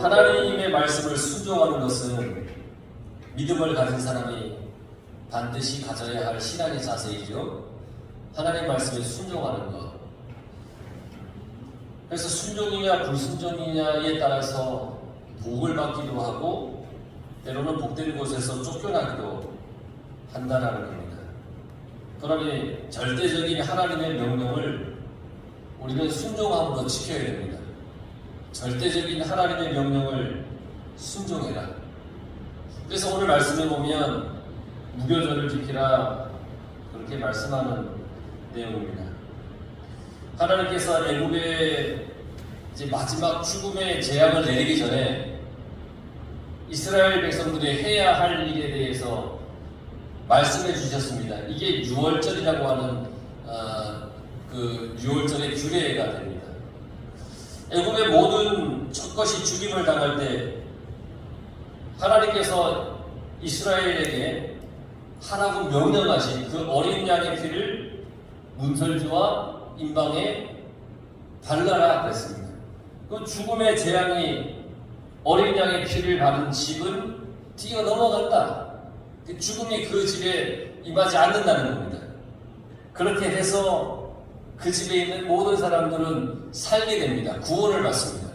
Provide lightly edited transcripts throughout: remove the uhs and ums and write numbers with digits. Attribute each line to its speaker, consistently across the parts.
Speaker 1: 하나님의 말씀을 순종하는 것은 믿음을 가진 사람이 반드시 가져야 할 신앙의 자세이죠. 하나님 말씀에 순종하는 것. 그래서 순종이냐 불순종이냐에 따라서 복을 받기도 하고 때로는 복된 곳에서 쫓겨나기도 한다는 겁니다. 그러니 절대적인 하나님의 명령을 우리는 순종함으로 지켜야 됩니다. 절대적인 하나님의 명령을 순종해라. 그래서 오늘 말씀에 보면 무교절을 지키라 그렇게 말씀하는 내용입니다. 하나님께서 애굽에 이제 마지막 죽음의 재앙을 내리기 전에 이스라엘 백성들이 해야 할 일에 대해서 말씀해 주셨습니다. 이게 유월절이라고 하는 그 유월절의 규례가 됩니다. 애굽의 모든 첫것이 죽임을 당할 때 하나님께서 이스라엘에게 하라고 명령하신 그 어린 양의 피를 문설주와 임방에 발라라 그랬습니다. 그 죽음의 재앙이 어린 양의 피를 바른 집은 뛰어 넘어간다. 죽음이 그 집에 임하지 않는다는 겁니다. 그렇게 해서 그 집에 있는 모든 사람들은 살게 됩니다. 구원을 받습니다.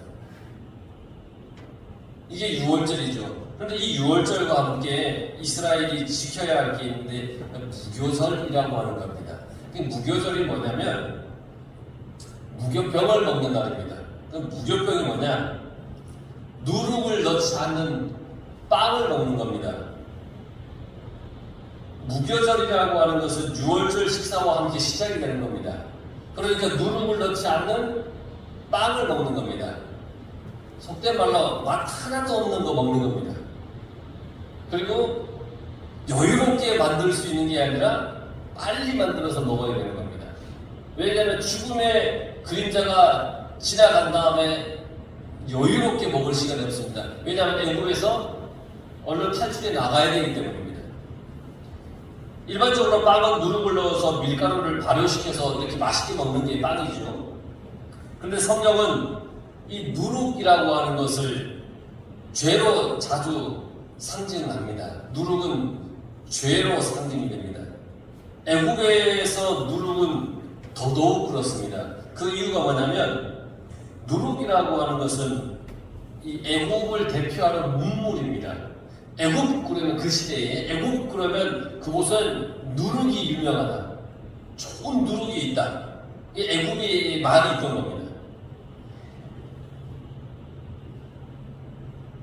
Speaker 1: 이게 유월절이죠. 그런데 이 유월절과 함께 이스라엘이 지켜야 할 게 있는데 무교절이라고 하는 겁니다. 무교절이 뭐냐면 무교병을 먹는 날입니다. 무교병이 뭐냐? 누룩을 넣지 않는 빵을 먹는 겁니다. 무교절이라고 하는 것은 유월절 식사와 함께 시작이 되는 겁니다. 그러니까 누룩을 넣지 않는 빵을 먹는 겁니다. 속된 말로 맛 하나도 없는 거 먹는 겁니다. 그리고 여유롭게 만들 수 있는 게 아니라 빨리 만들어서 먹어야 되는 겁니다. 왜냐하면 죽음의 그림자가 지나간 다음에 여유롭게 먹을 시간이 없습니다. 왜냐하면 애굽에서 얼른 탈출해 나가야 되기 때문입니다. 일반적으로 빵은 누룩을 넣어서 밀가루를 발효시켜서 이렇게 맛있게 먹는 게 빵이죠. 그런데 성경은 이 누룩이라고 하는 것을 죄로 자주 상징합니다. 누룩은 죄로 상징이 됩니다. 애국에서 누룩은 더더욱 그렇습니다. 그 이유가 뭐냐면 누룩이라고 하는 것은 이 애국을 대표하는 문물입니다. 애국 그러면 그 시대에 애국 그러면 그곳은 누룩이 유명하다. 좋은 누룩이 있다. 이 애국이 많이 있던 겁니다.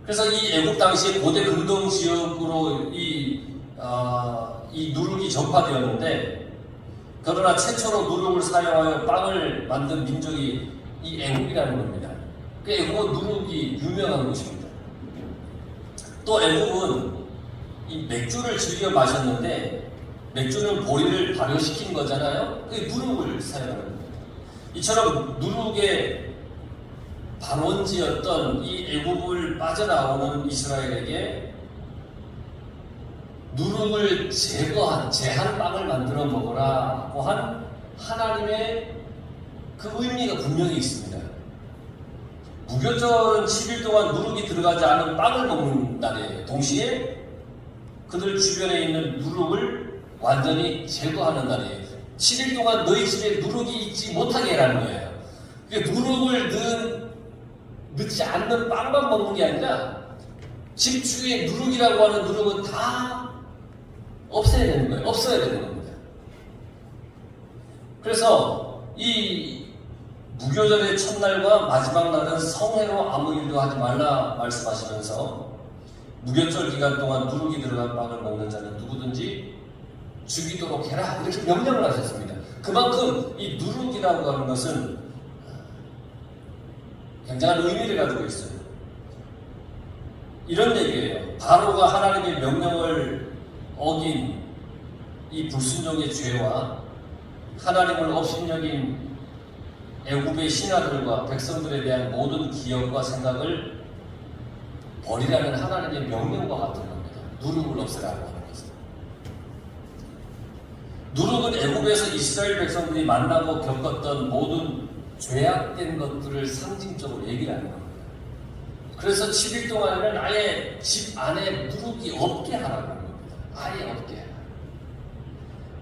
Speaker 1: 그래서 이 애국 당시에 고대 근동 지역으로 이 누룩이 전파되었는데, 그러나 최초로 누룩을 사용하여 빵을 만든 민족이 이 애국이라는 겁니다. 그 애국은 누룩이 유명한 곳입니다. 또 애국은 이 맥주를 즐겨 마셨는데, 맥주는 보리를 발효시킨 거잖아요. 그 누룩을 사용하는 겁니다. 이처럼 누룩의 반원지였던 이 애굽을 빠져나오는 이스라엘에게 누룩을 제한 빵을 만들어 먹으라고 한 하나님의 그 의미가 분명히 있습니다. 무교절은 10일 동안 누룩이 들어가지 않은 빵을 먹는 날이에요. 동시에 그들 주변에 있는 누룩을 완전히 제거하는 날이에요. 7일 동안 너희 집에 누룩이 있지 못하게 해라는 거예요. 누룩을 넣지 않는 빵만 먹는 게 아니라 집 주위에 누룩이라고 하는 누룩은 다 없애야 되는 거예요. 없어야 되는 겁니다. 그래서 이 무교절의 첫날과 마지막 날은 성회로 아무 일도 하지 말라 말씀하시면서 무교절 기간 동안 누룩이 들어간 빵을 먹는 자는 누구든지 죽이도록 해라 이렇게 명령을 하셨습니다. 그만큼 이 누룩이라고 하는 것은 굉장한 의미를 가지고 있어요. 이런 얘기예요. 바로가 하나님의 명령을 어긴 이 불순종의 죄와 하나님을 업신여긴 애굽의 신하들과 백성들에 대한 모든 기억과 생각을 버리라는 하나님의 명령과 같은 겁니다. 누룩을 없애라고 하는 것은. 누룩은 애굽에서 이스라엘 백성들이 만나고 겪었던 모든 죄악된 것들을 상징적으로 얘기를 하는 겁니다. 그래서 7일 동안에는 아예 집 안에 누룩이 없게 하라고 합니다. 아예 없게.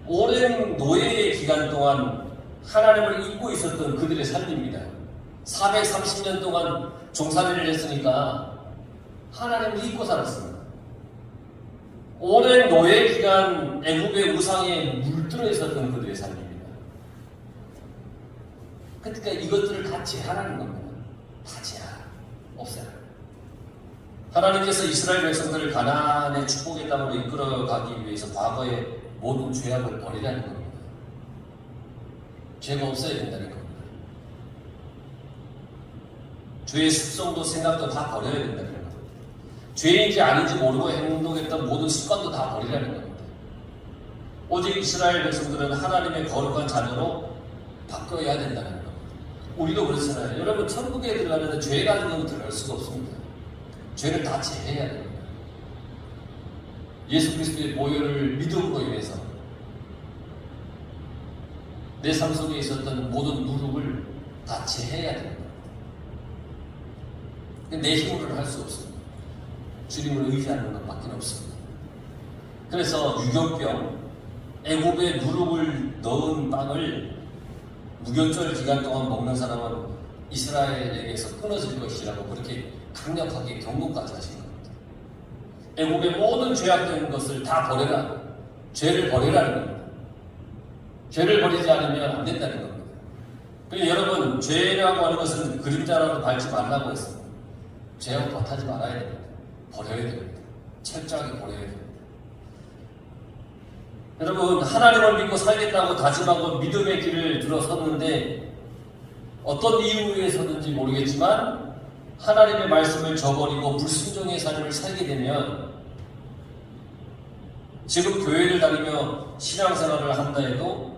Speaker 1: 오랜 노예의 기간 동안 하나님을 잊고 있었던 그들의 삶입니다. 430년 동안 종살이를 했으니까 하나님을 잊고 살았습니다. 오랜 노예 기간 애굽의 우상에 물들어 있었던 그들의 삶입니다. 그러니까 이것들을 다 제하라는 겁니다. 다 제하라. 없애라. 하나님께서 이스라엘 백성들을 가나안의 축복의 땅으로 이끌어가기 위해서 과거의 모든 죄악을 버리라는 겁니다. 죄가 없어야 된다는 겁니다. 죄의 습성도 생각도 다 버려야 된다는 겁니다. 죄인지 아닌지 모르고 행동했던 모든 습관도 다 버리라는 겁니다. 오직 이스라엘 백성들은 하나님의 거룩한 자녀로 바뀌어야 된다는 겁니다. 우리도 그렇잖아요. 여러분 천국에 들어가는데 죄 가지고는 들어갈 수가 없습니다. 죄를 다 제해야 됩니다. 예수 그리스도의 보혈을 믿음으로 인해서 내 삶 속에 있었던 모든 누룩을 다 제해야 됩니다. 내 힘으로는 할 수 없습니다. 주님을 의지하는 것밖에 없습니다. 그래서 유교병, 애굽에 누룩을 넣은 빵을 무교절 기간 동안 먹는 사람은 이스라엘에게서 끊어질 것이라고 그렇게 강력하게 경고까지 하신 겁니다. 애굽의 모든 죄악된 것을 다 버려라. 죄를 버리라는 겁니다. 죄를 버리지 않으면 안 된다는 겁니다. 그래서 여러분, 죄라고 하는 것은 그림자라도 밟지 말라고 했습니다. 죄하고 밭하지 말아야 됩니다. 버려야 됩니다. 철저하게 버려야 됩니다. 여러분, 하나님을 믿고 살겠다고 다짐하고 믿음의 길을 들어섰는데 어떤 이유에서든지 모르겠지만 하나님의 말씀을 저버리고 불순종의 삶을 살게 되면 지금 교회를 다니며 신앙생활을 한다 해도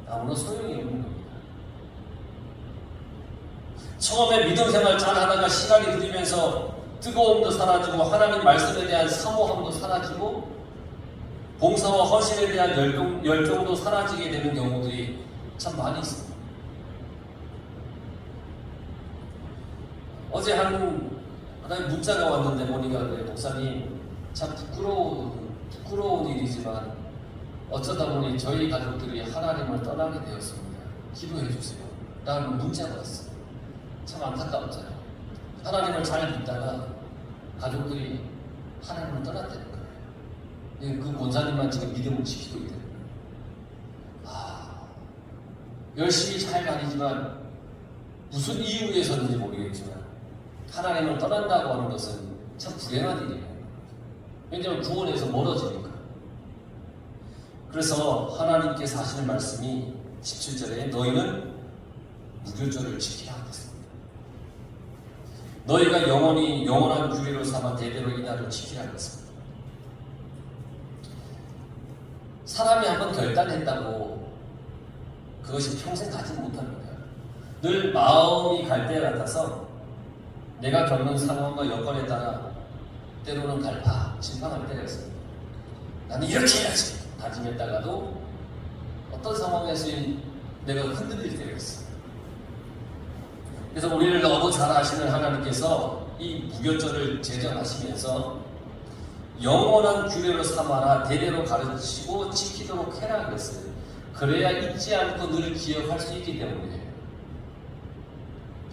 Speaker 1: 아무런 소용이 없는 겁니다. 처음에 믿음 생활 잘 하다가 시간이 흐르면서 뜨거움도 사라지고 하나님 말씀에 대한 사모함도 사라지고 봉사와 헌신에 대한 열정도 사라지게 되는 경우들이 참 많이 있습니다. 어제 하나님 문자가 왔는데 보니까 목사님 참 부끄러운 일이지만 어쩌다 보니 저희 가족들이 하나님을 떠나게 되었습니다. 기도해 주세요. 라는 문자가 왔어요. 참 안타깝잖아요. 하나님을 잘 믿다가 가족들이 하나님을 떠났다는 거예요. 그 권사님만 지금 믿음을 지키고 있다는 거예요. 열심히 잘 다니지만 무슨 이유에서는지 모르겠지만 하나님을 떠난다고 하는 것은 참 불행한 일이에요. 왜냐하면 구원에서 멀어지니까. 그래서 하나님께서 하시는 말씀이 17절에 너희는 무교절을 지키라 하셨습니다. 너희가 영원한 규례로 삼아 대대로 이 날을 지키라 하셨습니다. 사람이 한번 결단했다고 그것이 평생 가지 못합니다. 늘 마음이 갈 때 같아서 내가 겪는 상황과 여건에 따라 때로는 질팡할 때가 있습니다. 나는 이렇게 해야지 다짐했다가도 어떤 상황에서 내가 흔들릴 때가 있어요. 그래서 우리를 너무 잘 아시는 하나님께서 이 무교절을 제정하시면서 영원한 규례로 삼아라 대대로 가르치고 지키도록 해라 그랬어요. 그래야 잊지 않고 늘 기억할 수 있기 때문에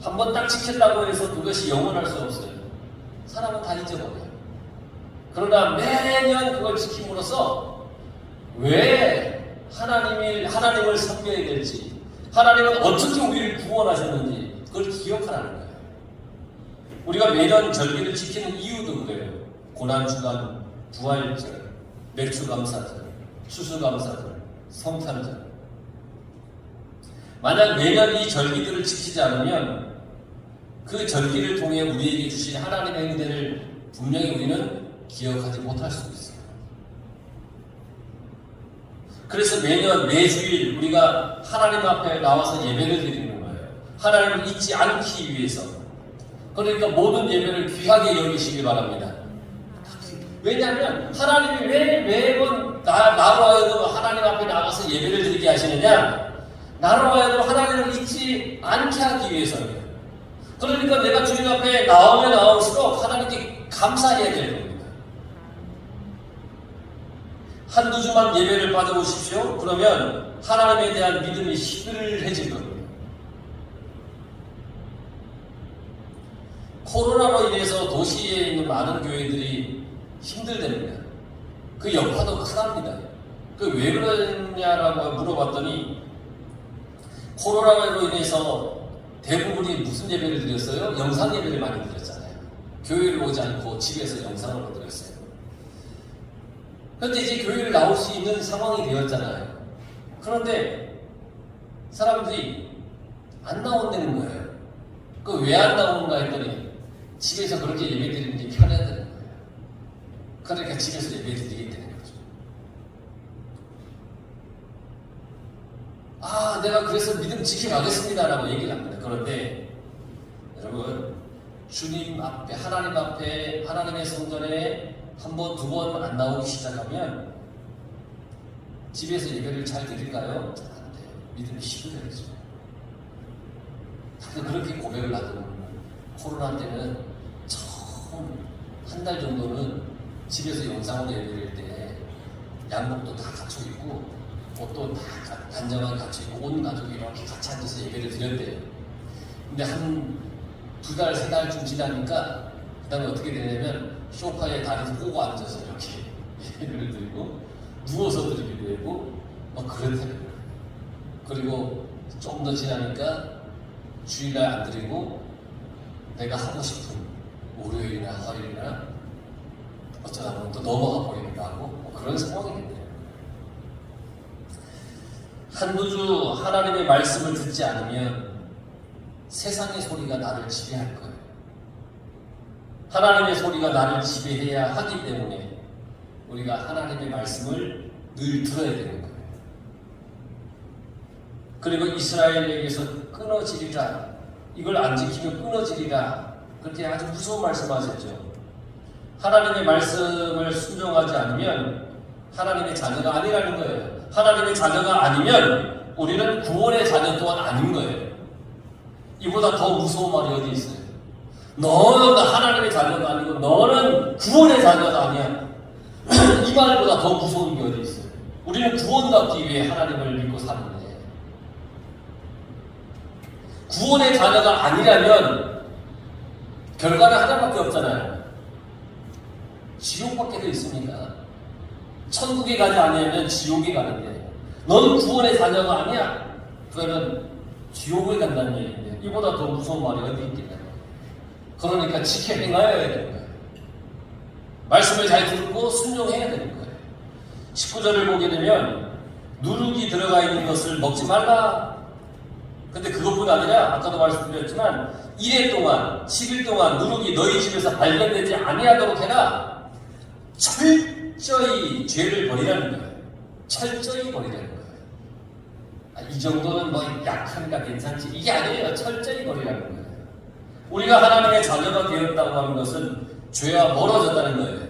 Speaker 1: 한 번 딱 지켰다고 해서 그것이 영원할 수 없어요. 사람은 다 잊어버려요. 그러나 매년 그걸 지킴으로써 왜 하나님을 섬겨야 될지, 하나님은 어떻게 우리를 구원하셨는지 그걸 기억하라는 거예요. 우리가 매년 절기를 지키는 이유도 그래요. 고난주간, 부활절, 맥주감사절, 추수감사절, 성탄절. 만약 매년 이 절기들을 지키지 않으면 그 절기를 통해 우리에게 주신 하나님의 은혜를 분명히 우리는 기억하지 못할 수 있어요. 그래서 매주일 우리가 하나님 앞에 나와서 예배를 드리는 거예요. 하나님을 잊지 않기 위해서. 그러니까 모든 예배를 귀하게 여기시기 바랍니다. 왜냐하면 하나님이 왜 매번 나로 하여금 하나님 앞에 나가서 예배를 드리게 하시느냐? 나로 하여금 하나님을 잊지 않게 하기 위해서예요. 그러니까 내가 주님 앞에 나오면 나올수록 하나님께 감사해야 되는 겁니다. 한두 주만 예배를 빠져보십시오. 그러면 하나님에 대한 믿음이 시들해질 겁니다. 코로나로 인해서 도시에 있는 많은 교회들이 힘들답니다. 그 여파도 크답니다. 그 왜 그러냐라고 물어봤더니 코로나로 인해서 대부분이 무슨 예배를 드렸어요? 영상 예배를 많이 드렸잖아요. 교회를 오지 않고 집에서 영상으로 드렸어요. 그런데 이제 교회를 나올 수 있는 상황이 되었잖아요. 그런데 사람들이 안 나온다는 거예요. 그 왜 안 나오는가 했더니 집에서 그렇게 예배 드리는 게 편하다는 거예요. 그러니까 집에서 예배 드리겠다는 거죠. 아, 내가 그래서 믿음 지켜가겠습니다 라고 얘기를 합니다. 그런데 여러분, 주님 앞에, 하나님 앞에, 하나님의 성전에 한 번, 두 번 안 나오기 시작하면 집에서 예배를 잘 드릴까요? 안 돼요. 믿음이 시들해지죠. 다들 그렇게 고백을 하더라고요. 코로나 때는 처음 한 달 정도는 집에서 영상으로 예배를 때 양복도 다 갖춰 입고 옷도 다 단정하게 갖춰 입고 온 가족이 이렇게 같이 앉아서 예배를 드렸대요. 근데 한 두 달, 세 달쯤 지나니까 그 다음에 어떻게 되냐면 소파에 다리 꼬고 앉아서 이렇게 예배를 드리고 누워서 드리기도 되고 막 그렇다는 거예요. 그리고 좀 더 지나니까 주일날 안 드리고 내가 하고 싶은 월요일이나 화요일이나 어쩌다 보면 또 넘어가 버리기도 하고 뭐 그런 상황이 됐네요. 한두 주 하나님의 말씀을 듣지 않으면 세상의 소리가 나를 지배할 거예요. 하나님의 소리가 나를 지배해야 하기 때문에 우리가 하나님의 말씀을 늘 들어야 되는 거예요. 그리고 이스라엘에게서 끊어지리라, 이걸 안 지키면 끊어지리라, 그렇게 아주 무서운 말씀하셨죠. 하나님의 말씀을 순종하지 않으면 하나님의 자녀가 아니라는 거예요. 하나님의 자녀가 아니면 우리는 구원의 자녀 또한 아닌 거예요. 이보다 더 무서운 말이 어디 있어요? 너는 하나님의 자녀가 아니고 너는 구원의 자녀가 아니야. 이 말보다 더 무서운 게 어디 있어요? 우리는 구원받기 위해 하나님을 믿고 사는데 구원의 자녀가 아니라면 결과는 하나밖에 없잖아요. 지옥밖에 더 있습니까? 천국에 가지 아니하면 지옥에 가는데 너는 구원의 자녀가 아니야. 그러면 지옥에 간다는 얘기인데 이보다 더 무서운 말이 어디 있겠냐. 그러니까 지켜 행하여야 되는 거예요. 말씀을 잘 듣고 순종해야 되는 거예요. 19절을 보게 되면 누룩이 들어가 있는 것을 먹지 말라. 근데 그것뿐 아니라 아까도 말씀드렸지만 1회 동안 10일 동안 누룩이 너희 집에서 발견되지 아니하도록 해라. 철저히 죄를 버리라는 거예요. 철저히 버리라는 거예요. 이 정도는 뭐 약하니까 괜찮지, 이게 아니에요. 철저히 버리라는 거예요. 우리가 하나님의 자녀가 되었다고 하는 것은 죄와 멀어졌다는 거예요.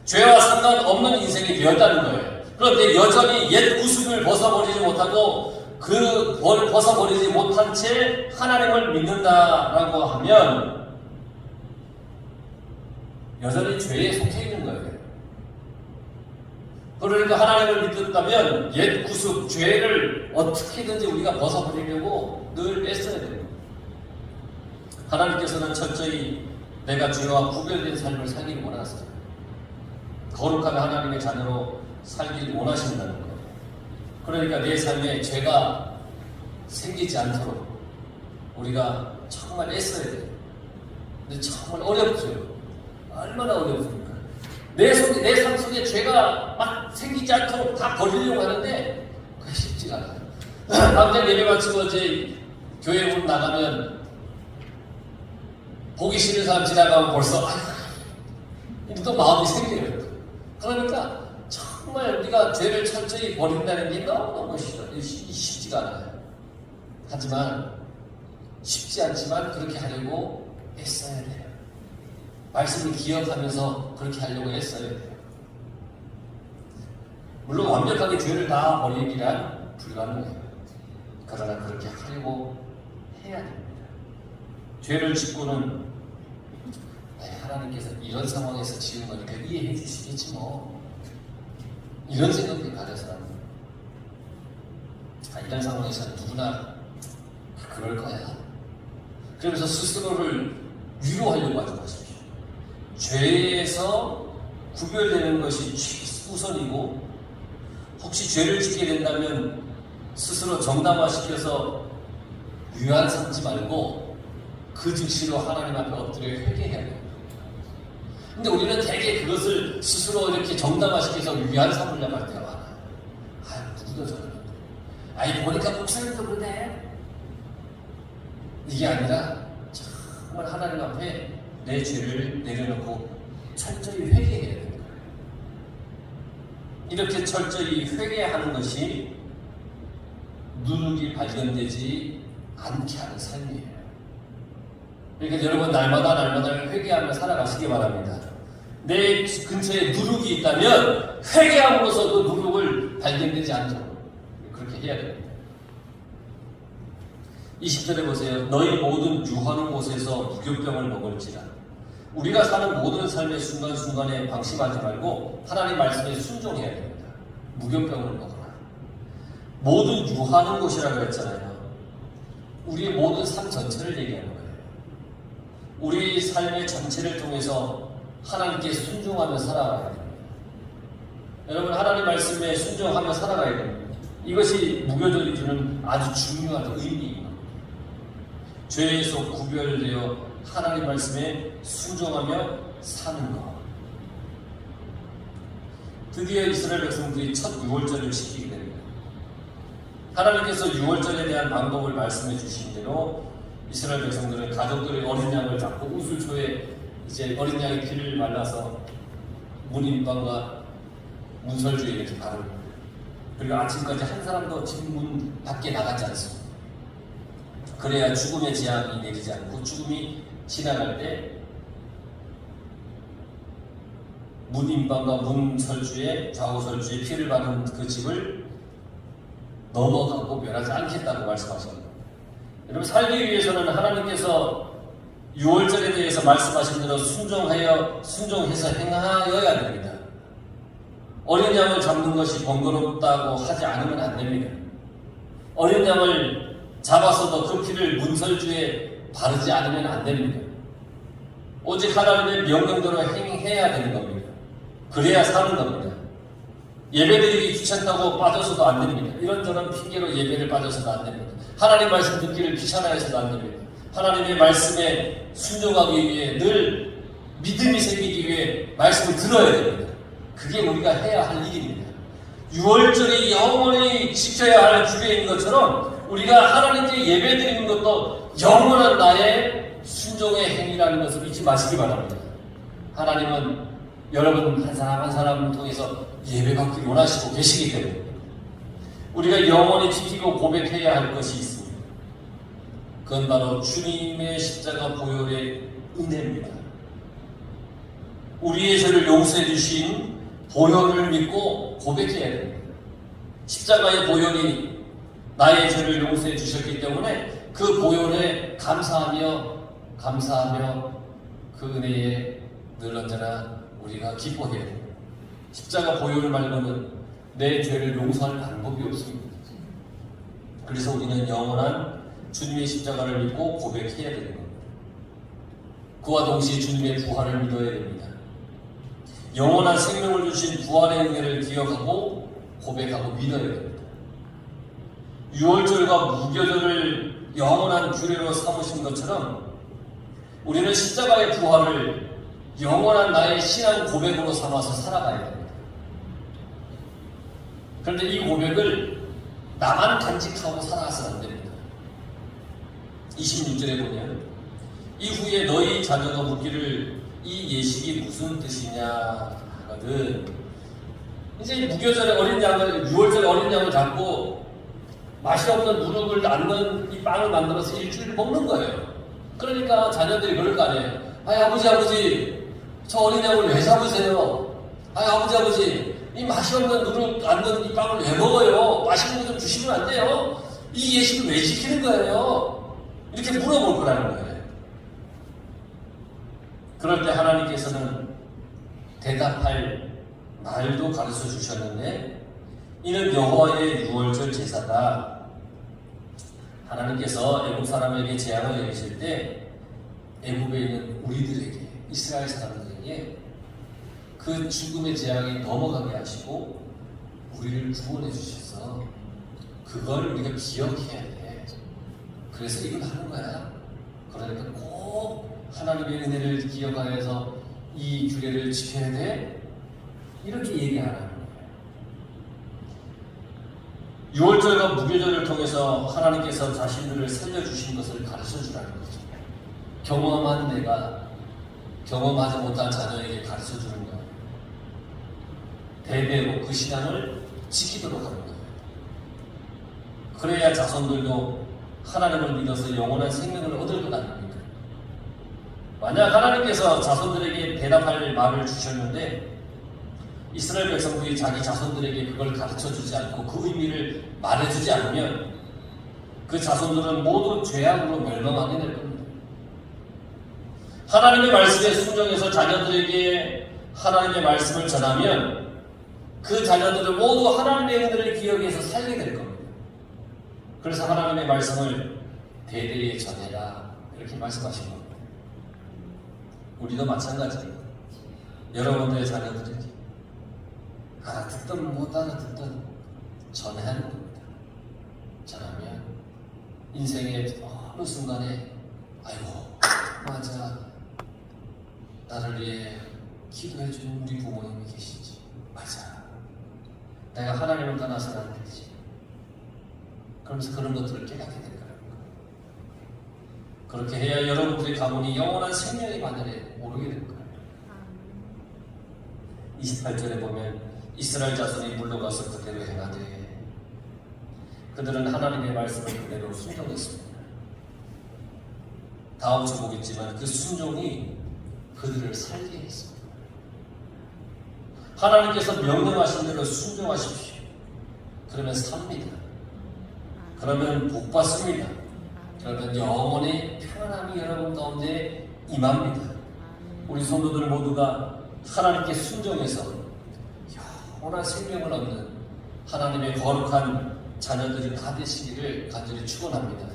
Speaker 1: 죄와 상관없는 인생이 되었다는 거예요. 그런데 여전히 옛 구습을 벗어버리지 못하고 그 벗어버리지 못한 채 하나님을 믿는다라고 하면 여전히 죄에 속해 있는 거예요. 그러니까 하나님을 믿는다면 옛 구습, 죄를 어떻게든지 우리가 벗어버리려고 늘 애써야 됩니다. 하나님께서는 철저히 내가 죄와 구별된 삶을 살기를 원하세요. 거룩한 하나님의 자녀로 살기를 원하신다는 거예요. 그러니까 내 삶에 죄가 생기지 않도록 우리가 정말 애써야 돼요. 근데 정말 어렵죠. 얼마나 어렵습니까? 내 삶 속에 죄가 막 생기지 않도록 다 버리려고 하는데 그게 쉽지가 않아요. 남자 예배 마치고 이제 교회 문 나가면 보기 싫은 사람 지나가면 벌써 또 마음이 생겨요. 그러니까 정말 우리가 죄를 철저히 버린다는 게 너무너무 쉽지가 않아요. 하지만 쉽지 않지만 그렇게 하려고 애써야 돼요. 말씀을 기억하면서 그렇게 하려고 애써야 돼요. 물론 완벽하게 죄를 다 버리기란 불가능해요. 그러나 그렇게 하려고 해야 됩니다. 죄를 짓고는 하나님께서 이런 상황에서 지은 거니까 이해해 주시겠지 뭐, 이런 생각을 가져서는 이런 상황에서 누구나 그럴 거야. 그러면서 스스로를 위로하려고 하지 마십시오. 죄에서 구별되는 것이 우선이고, 혹시 죄를 짓게 된다면 스스로 정당화시켜서 위안 삼지 말고 그 즉시로 하나님 앞에 엎드려 회개해야 돼요. 근데 우리는 되게 그것을 스스로 이렇게 정당화시켜서 위안 삼으려고 할 때가 많아요. 누구도 저러는데, 보니까 목사님도 그러네. 이게 아니라 정말 하나님 앞에 내 죄를 내려놓고 철저히 회개해야 됩니다. 이렇게 철저히 회개하는 것이 누룩이 발견되지 않게 하는 삶이에요. 그러니까 여러분 날마다 회개하며 살아가시기 바랍니다. 내 근처에 누룩이 있다면 회개함으로써 그 누룩을 발견되지 않도록 그렇게 해야 됩니다. 20절에 보세요. 너희 모든 유하는 곳에서 무교병을 먹을지라. 우리가 사는 모든 삶의 순간순간에 방심하지 말고 하나님 말씀에 순종해야 됩니다. 무교병을 먹어라. 모든 유하는 곳이라고 했잖아요. 우리의 모든 삶 전체를 얘기하는 거예요. 우리 삶의 전체를 통해서 하나님께 순종하며 살아가야 됩니다. 여러분, 하나님 말씀에 순종하며 살아가야 됩니다. 이것이 무교절이 주는 아주 중요한 의미입니다. 죄에서 구별되어 하나님 말씀에 순종하며 사는 것. 드디어 이스라엘 백성들이 첫 유월절을 지키게 됩니다. 하나님께서 유월절에 대한 방법을 말씀해 주신 대로 이스라엘 백성들은 가족들의 어린 양을 잡고 우슬초에 이제 어린 양의 피를 말라서 문인방과 문설주에 이렇게 바릅니다. 그리고 아침까지 한 사람도 집 문 밖에 나가지 않습니다. 그래야 죽음의 재앙이 내리지 않고 죽음이 지나갈 때 문인방과 문설주의 좌우설주의 피를 받은 그 집을 넘어가고 멸하지 않겠다고 말씀하십니다. 여러분, 살기 위해서는 하나님께서 유월절에 대해서 말씀하신 대로 순종해서 행하여야 됩니다. 어린 양을 잡는 것이 번거롭다고 하지 않으면 안 됩니다. 어린 양을 잡아서도 그 피를 문설주에 바르지 않으면 안 됩니다. 오직 하나님의 명령대로 행해야 되는 겁니다. 그래야 사는 겁니다. 예배드리기 귀찮다고 빠져서도 안 됩니다. 이런저런 핑계로 예배를 빠져서도 안 됩니다. 하나님 말씀 듣기를 귀찮아해서도 안 됩니다. 하나님의 말씀에 순종하기 위해 늘 믿음이 생기기 위해 말씀을 들어야 됩니다. 그게 우리가 해야 할 일입니다. 유월절이 영원히 지켜야 할 주례인 것처럼 우리가 하나님께 예배드리는 것도 영원한 나의 순종의 행위라는 것을 잊지 마시기 바랍니다. 하나님은 여러분 한 사람 한 사람을 통해서 예배받기를 원하시고 계시기 때문에 우리가 영원히 지키고 고백해야 할 것이 있습니다. 그건 바로 주님의 십자가 보혈의 은혜입니다. 우리의 죄를 용서해 주신 보혈을 믿고 고백해야 됩니다. 십자가의 보혈이 나의 죄를 용서해 주셨기 때문에 그 보혈에 감사하며 그 은혜에 늘 언제나 우리가 기뻐해야 됩니다. 십자가 보혈을 말고는 내 죄를 용서할 방법이 없습니다. 그래서 우리는 영원한 주님의 십자가를 믿고 고백해야 되는 겁니다. 그와 동시에 주님의 부활을 믿어야 됩니다. 영원한 생명을 주신 부활의 은혜를 기억하고 고백하고 믿어야 됩니다. 유월절과 무교절을 영원한 규례로 삼으신 것처럼 우리는 십자가의 부활을 영원한 나의 신앙 고백으로 삼아서 살아가야 됩니다. 그런데 이 고백을 나만 간직하고 살아가서는 안 됩니다. 26절에 보면 이후에 너희 자녀가 묻기를 이 예식이 무슨 뜻이냐 하거든. 이제 무교절에 어린 양을, 유월절에 어린 양을 잡고 맛이 없는 누룩을 낳는 이 빵을 만들어서 일주일 먹는 거예요. 그러니까 자녀들이 그럴 거 아니에요. 아버지 저 어린 양을 왜 잡으세요? 아버지 이 맛이 없는 누룩 낳는 이 빵을 왜 먹어요? 맛있는 거 좀 주시면 안 돼요? 이 예식을 왜 지키는 거예요? 이렇게 물어볼 거라는 거예요. 그럴 때 하나님께서는 대답할 말도 가르쳐 주셨는데, 이는 여호와의 유월절 제사다. 하나님께서 애국 사람에게 재앙을 내리실 때 애국에 있는 우리들에게, 이스라엘 사람들에게 그 죽음의 재앙이 넘어가게 하시고 우리를 구원해 주셔서 그걸 우리가 기억해야 돼. 그래서 이걸 하는 거야. 그러니까 꼭 하나님의 은혜를 기억하여서 이 규례를 지켜야 돼. 이렇게 얘기하는 거예요. 유월절과 무교절을 통해서 하나님께서 자신들을 살려주신 것을 가르쳐 주라는 거죠. 경험한 내가 경험하지 못한 자녀에게 가르쳐 주는 거예요. 대대로 그 신앙을 지키도록 하는 거예요. 그래야 자손들도 하나님을 믿어서 영원한 생명을 얻을 것 아닙니까? 만약 하나님께서 자손들에게 대답할 말을 주셨는데 이스라엘 백성들이 자기 자손들에게 그걸 가르쳐주지 않고 그 의미를 말해주지 않으면 그 자손들은 모두 죄악으로 멸망하게 될 겁니다. 하나님의 말씀에 순종해서 자녀들에게 하나님의 말씀을 전하면 그 자녀들은 모두 하나님의 은혜를 기억해서 살게 될 겁니다. 그래서 하나님의 말씀을 대대에 전해라 이렇게 말씀하신 겁니다. 우리도 마찬가지입니다. 여러분들의 자녀들에게 알아듣든 못 알아듣든 전하는 겁니다. 전하면 인생의 어느 순간에 아이고 맞아, 나를 위해 기도해 주는 우리 부모님이 계시지. 맞아, 내가 하나님을 떠나서는 안 되지. 그러면서 그런 것들을 깨닫게 될 거라는 거예요. 그렇게 해야 여러분들의 가문이 영원한 생명의 바늘에 오르게 될 거예요. 28절에 보면 이스라엘 자손이 물러가서 그대로 행하되 그들은 하나님의 말씀을 그대로 순종했습니다. 다음 주 보겠지만 그 순종이 그들을 살게 했습니다. 하나님께서 명령하신 대로 순종하십시오. 그러면 삽니다. 그러면 복 받습니다. 그러면 영원의 평안함이 여러분 가운데 임합니다. 우리 성도들 모두가 하나님께 순종해서 영원한 생명을 얻는 하나님의 거룩한 자녀들이 다 되시기를 간절히 축원합니다.